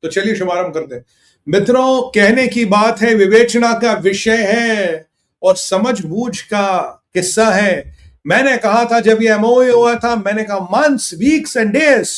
तो चलिए शुभारंभ करते हैं। मित्रों, कहने की बात है, विवेचना का विषय है और समझबूझ का किस्सा है। मैंने कहा था जब ये एमओयू हुआ था, मैंने कहा months, weeks and days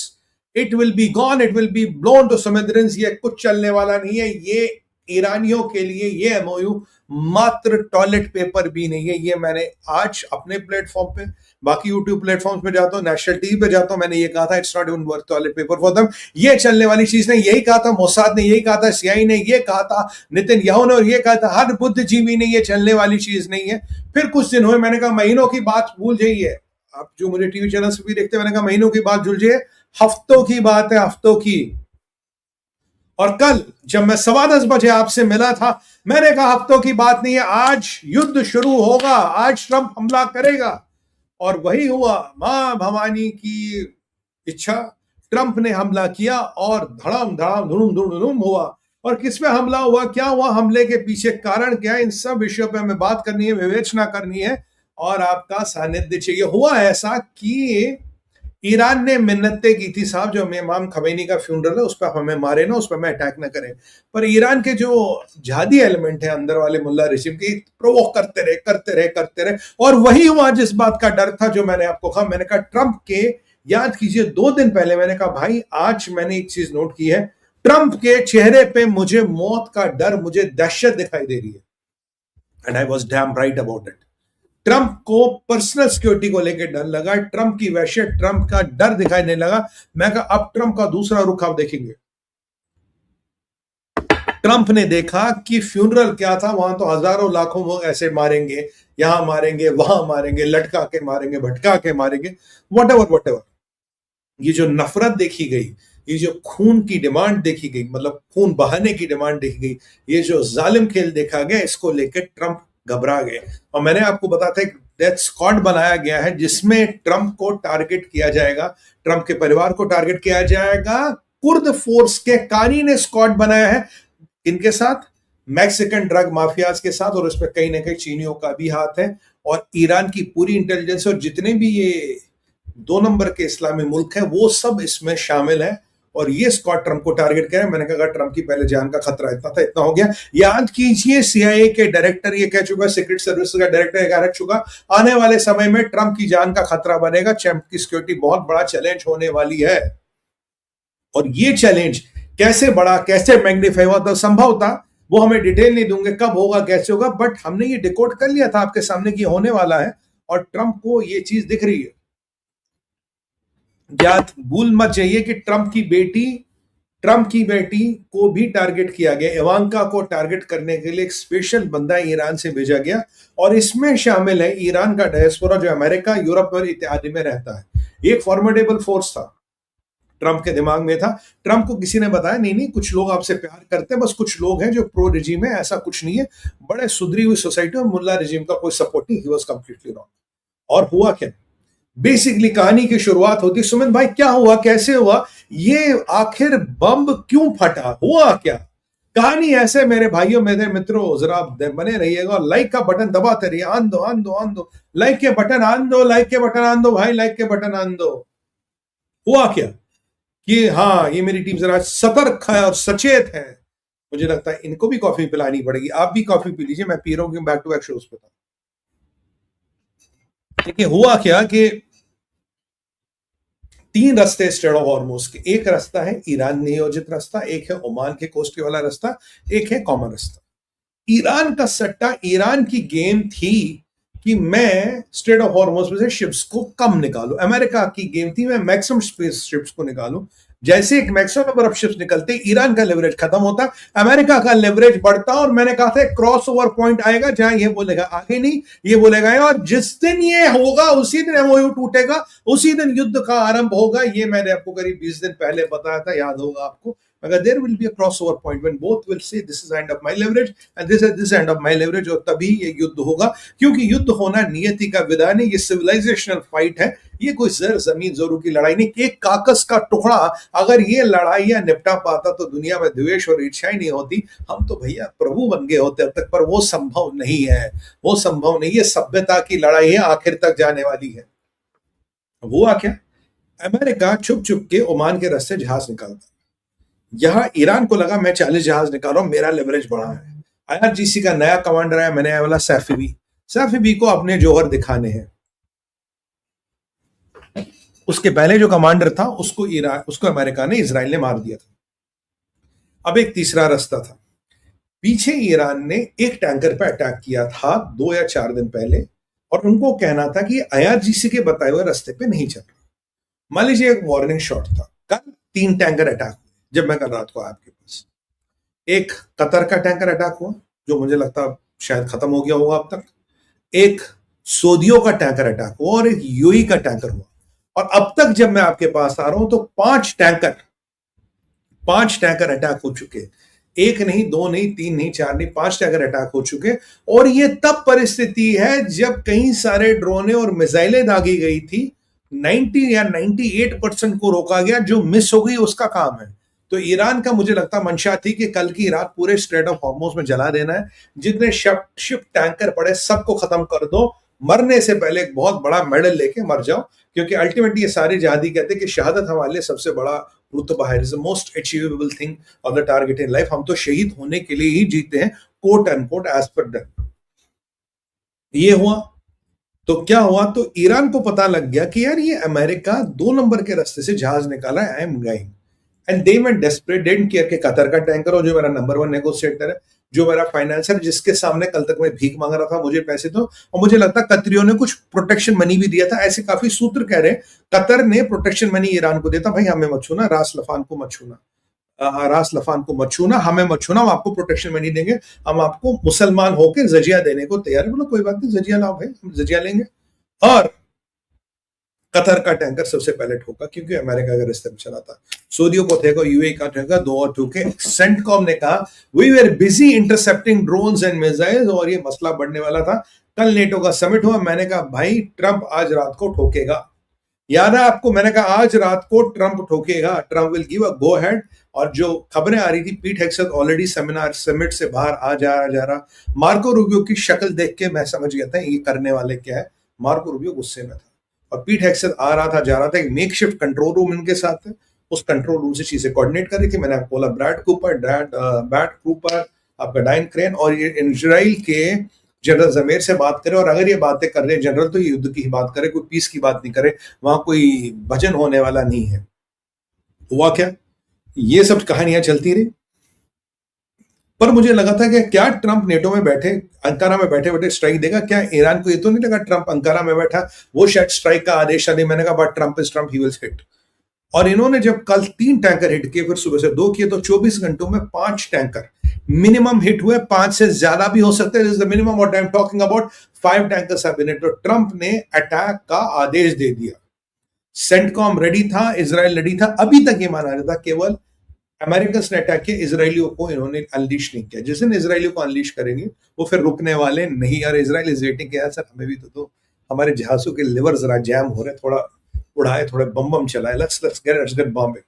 it will be gone, it will be blown to समुद्रंस। ये कुछ चलने वाला नहीं है। ये ईरानियों के लिए ये एमओयू मात्र टॉयलेट पेपर भी नहीं है। ये मैंने आज अपने प्लेटफॉर्म पे, बाकी यूट्यूब प्लेटफॉर्म पे जाता हूँ, नेशनल टीवी पे जाता हूँ, मैंने ये कहा था it's not even worth toilet paper for them. ये चलने वाली चीज नहीं। यही कहा था मोसाद ने, यही कहा था सीआई ने, ये कहा था नितिन याहू ने, और ये कहा था हर बुद्धिजीवी ने। ये चलने वाली चीज नहीं है। फिर कुछ दिन हुए, मैंने कहा महीनों की बात भूल जाइए। आप जो मुझे टीवी चैनल से भी देखते हैं, मैंने कहा महीनों की बात भूल जाइए, हफ्तों की बात है, हफ्तों की। और कल जब मैं 10:15 बजे आपसे मिला था, मैंने कहा हफ्तों की बात नहीं है, आज युद्ध शुरू होगा, आज ट्रंप हमला करेगा। और वही हुआ। मां भवानी की इच्छा, ट्रंप ने हमला किया और धड़ाम धड़ाम धुड़ुम धुड़ुम हुआ। और किस पे हमला हुआ, क्या हुआ, हमले के पीछे कारण क्या है, इन सब विषयों पे हमें बात करनी है, विवेचना करनी है और आपका सानिध्य चाहिए। हुआ ऐसा कि ईरान ने मिन्नतें की थी, साहब जो इमाम खमैनी का फ्यूनरल है उस पर हमें मारे ना, उस पर मैं अटैक ना करें। पर ईरान के जो जिहादी एलिमेंट है अंदर वाले, मुल्ला रेजिम की, प्रोवोक करते रहे। और वही हुआ जिस बात का डर था, जो मैंने आपको कहा। मैंने कहा ट्रंप के, याद कीजिए 2 दिन पहले मैंने कहा भाई आज मैंने एक चीज नोट की है, ट्रंप के चेहरे पे मुझे मौत का डर, मुझे दहशत दिखाई दे रही है। And I was damn right about it. Trump को पर्सनल सिक्योरिटी को लेकर डर लगा, ट्रंप की वहशत, ट्रंप का डर दिखाई नहीं लगा। मैं कहा अब ट्रंप का दूसरा रुख आप देखेंगे। ट्रंप ने देखा कि फ्यूनरल क्या था, वहां तो हजारों लाखों लोग ऐसे मारेंगे, यहां मारेंगे, वहां मारेंगे, लटका के मारेंगे, भटका के मारेंगे, वट एवर। ये जो नफरत देखी गई, ये जो खून की डिमांड देखी गई, मतलब खून बहाने की डिमांड देखी गई, ये जो जालिम खेल देखा गया, इसको लेकर ट्रंप घबरा गए। और मैंने आपको बताया था एक डेथ स्क्वाड बनाया गया है जिसमें ट्रंप को टारगेट किया जाएगा, ट्रंप के परिवार को टारगेट किया जाएगा। कुर्द फोर्स के कानी ने स्क्वाड बनाया है, इनके साथ मैक्सिकन ड्रग माफियाज के साथ, और उसमें कहीं ना कहीं चीनियों का भी हाथ है। और ईरान की पूरी इंटेलिजेंस और जितने भी ये 2 नंबर के इस्लामी मुल्क हैं वो सब इसमें शामिल है। और ये स्क्वाड ट्रंप को टारगेट किया है। मैंने कहा ट्रंप की पहले जान का खतरा इतना था, इतना हो गया। याद कीजिए सीआईए के डायरेक्टर ये कह चुका, सीक्रेट सर्विस का डायरेक्टर कह चुका, आने वाले समय में ट्रंप की जान का खतरा बनेगा, ट्रंप की सिक्योरिटी बहुत बड़ा चैलेंज होने वाली है। और ये चैलेंज कैसे बड़ा, कैसे मैग्नीफाई हुआ, तो संभव था, वो हमें डिटेल नहीं दूंगे कब होगा, कैसे होगा, बट हमने ये डिकोड कर लिया था आपके सामने कि होने वाला है। और ट्रंप को ये चीज दिख रही है। याद भूल मत जाइए कि ट्रंप की बेटी को भी टारगेट किया गया। इवांका को टारगेट करने के लिए एक स्पेशल बंदा ईरान से भेजा गया और इसमें शामिल है ईरान का डायस्पोरा जो अमेरिका, यूरोप और इत्यादि में रहता है। एक फॉर्मिडेबल फोर्स था, ट्रंप के दिमाग में था। ट्रंप को किसी ने बताया नहीं कुछ लोग आपसे प्यार करते हैं, बस कुछ लोग हैं जो प्रो रिजीम है, ऐसा कुछ नहीं है, बड़े सुधरी हुई सोसाइटी और मुल्ला रिजीम का कोई सपोर्ट नहीं। He was completely wrong. और हुआ क्या, बेसिकली कहानी की शुरुआत होती, सुमित भाई क्या हुआ, कैसे हुआ, ये आखिर बम क्यों फटा, हुआ क्या। कहानी ऐसे मेरे भाइयों, मेरे मित्रों, जरा बने रहिएगा और लाइक का बटन दबाते रहिए। आन दो लाइक के बटन आन दो, लाइक के बटन आन दो भाई, लाइक के बटन आन दो। हुआ क्या कि हाँ, ये मेरी टीम जरा सतर्क है और सचेत है। मुझे लगता है इनको भी कॉफी पिलानी पड़ेगी। आप भी कॉफी पी लीजिए, मैं पी रहा हूं बैक टू बैक शोज पे। देखिए हुआ क्या कि 3 रास्ते स्ट्रेट ऑफ हॉर्मुज के। एक रास्ता है ईरान नियोजित रास्ता, एक है ओमान के कोस्ट के वाला रास्ता, एक है कॉमन रास्ता। ईरान का सट्टा, ईरान की गेम थी कि मैं स्ट्रेट ऑफ हॉर्मुज में से शिप्स को कम निकालूं। अमेरिका की गेम थी मैं मैक्सिमम स्पेस शिप्स को निकालूं। जैसे एक मैक्सिमम नंबर ऑफ शिप्स निकलते, ईरान का लेवरेज खत्म होता, अमेरिका का लेवरेज बढ़ता। और मैंने कहा था क्रॉस ओवर पॉइंट आएगा जहां ये बोलेगा आगे नहीं, ये बोलेगा, और जिस दिन ये होगा उसी दिन एमओयू टूटेगा, उसी दिन युद्ध का आरंभ होगा। ये मैंने आपको करीब 20 दिन पहले बताया था, याद होगा आपको। मगर there will be a crossover point when both will say this is end of my leverage and this is this end of my leverage, और तभी ये युद्ध होगा। क्योंकि युद्ध होना नियति का विधान है, ये सिविलाइजेशनल फाइट है, ये कोई जमीन जोरू की लड़ाई नहीं। एक कागज का टुकड़ा अगर ये लड़ाइयां निपटा पाता तो दुनिया में द्वेष और इच्छा ही नहीं होती, हम तो भैया प्रभु बन गए होते अब तक। पर वो संभव नहीं है, वो संभव नहीं है। सभ्यता की लड़ाई है, आखिर तक जाने वाली है। हुआ क्या, अमेरिका छुप छुप के ओमान के रास्ते जहाज निकालता, यहां ईरान को लगा मैं 40 जहाज निकाल रहा हूं, मेरा लेवरेज बढ़ा है। आईआरजीसी का नया कमांडर है, मैंने वाला सैफी को अपने जोहर दिखाने हैं। उसके पहले जो कमांडर था उसको अमेरिका ने, इजराइल ने मार दिया था। अब एक तीसरा रास्ता था। पीछे ईरान ने एक टैंकर पर अटैक किया था 2 या 4 दिन पहले, और उनको कहना था कि आईआरजीसी के बताए हुए रास्ते पे नहीं चल रहा। मान लीजिए एक वार्निंग शॉट था। कल 3 टैंकर अटैक हुए जब मैं कल रात को आपके पास। एक कतर का टैंकर अटैक हुआ, जो मुझे लगता शायद खत्म हो गया होगा अब तक। एक सऊदियों का टैंकर अटैक हुआ और एक यूएई का टैंकर हुआ। और अब तक जब मैं आपके पास आ रहा हूं तो 5 टैंकर अटैक हो चुके। एक नहीं, 2 नहीं, 3 नहीं, 4 नहीं, 5 टैंकर अटैक हो चुके। और ये तब परिस्थिति है जब कई सारे ड्रोने और मिसाइलें दागी गई थी। 90 या 98% को रोका गया, जो मिस हो गई उसका काम है। तो ईरान का मुझे लगता मंशा थी कि कल की रात पूरे स्ट्रेट ऑफ हॉर्मुज में जला देना है। जितने शिप टैंकर पड़े सबको खत्म कर दो, मरने से पहले एक बहुत बड़ा मेडल लेके मर जाओ। क्योंकि अल्टीमेटली ये सारे जहादी कहते हैं कि शहादत हमारे लिए सबसे बड़ा रुतबा है, is the most achievable thing of the target in life. हम तो शहीद होने के लिए ही जीते हैं, quote unquote, as per done. ये हुआ तो क्या हुआ, तो ईरान को पता लग गया कि यार ये अमेरिका 2 नंबर के रास्ते से जहाज निकाला है, I am going. And they went desperate, didn't care कि कतर का टैंकर हो, जो मेरा नंबर 1 नेगोशिएटर है, जो मेरा फाइनेंसर, जिसके सामने कल तक मैं भीख मांग रहा था मुझे पैसे दो। और मुझे लगता कतरियों ने कुछ प्रोटेक्शन मनी भी दिया था, ऐसे काफी सूत्र कह रहे हैं कतर ने प्रोटेक्शन मनी ईरान को देता, भाई हमें मत छूना, रास लफान को मत छूना, हमें मत छूना, हम आपको प्रोटेक्शन मनी देंगे, हम आपको मुसलमान होकर जजिया देने को तैयार है। बोलो कोई बात नहीं, जजिया लाओ भाई, हम जजिया लेंगे। और कतर का टैंकर सबसे पहले ठोका, क्योंकि अमेरिका के रास्ते में चला था। सऊदियों को ठेका, यूएई का ठेका, 2 और ठोके। सेंटकॉम ने कहा we were busy intercepting drones and missiles, और ये मसला बढ़ने वाला था। कल नेटो का समिट हुआ, मैंने कहा भाई ट्रंप आज रात को ठोकेगा। याद है आपको, मैंने कहा आज रात को ट्रंप ठोकेगा, Trump will give a go head. और जो खबरें आ रही थी, पीट हेग्सेथ ऑलरेडी समिट से बाहर आ जा रहा। मार्को रूबियो की शक्ल देख के मैं समझ गया था ये करने वाले क्या है। मार्को रूबियो गुस्से में था, और पीट हेग्सेथ आ रहा था, जा रहा था। एक मेकशिफ्ट कंट्रोल रूम इनके साथ है, उस कंट्रोल रूम से चीजें कोऑर्डिनेट कर रही थी। मैंने आपको बोला ब्रैड कूपर, आपका डाइन क्रेन, और ये इजराइल के जनरल जमीर से बात करे। और अगर ये बातें कर रहे हैं जनरल, तो ये युद्ध की बात करे, कोई पीस की बात नहीं करे। वहां कोई भजन होने वाला नहीं है। हुआ क्या, ये सब कहानियां चलती रही। पर मुझे लगा था कि क्या ट्रंप नेटो में बैठे, अंकारा में बैठे बैठे स्ट्राइक देगा क्या? ईरान को ये तो नहीं लगा ट्रंप अंकारा में बैठा वो शायद स्ट्राइक का आदेश दे। मैंने कहा but Trump is Trump, he will hit. और इन्होंने जब कल 3 टैंकर हिट किए, फिर सुबह से 2 किए, तो 24 घंटों में 5 टैंकर मिनिमम हिट हुए। 5 से ज्यादा भी हो सकते हैं, मिनिमम। और I am talking about 5 tankers have been hit. तो ट्रंप ने अटैक का आदेश दे दिया। सेंटकॉम रेडी था, इजराइल रेडी था। अभी तक ये माना जाता केवल अमेरिकन ने अटैक किया, इसराइलियों को इन्होंने अनलीश नहीं किया। जिस दिन इसराइलियों को अनलीश करेंगे वो फिर रुकने वाले नहीं। और इसराइल इज वेटिंग किया, सर हमें भी तो दो, हमारे जहाजों के लिवर जरा जैम हो रहे, थोड़ा उड़ाए, थोड़े बम चलाए, लेट्स गेट बॉम्बे।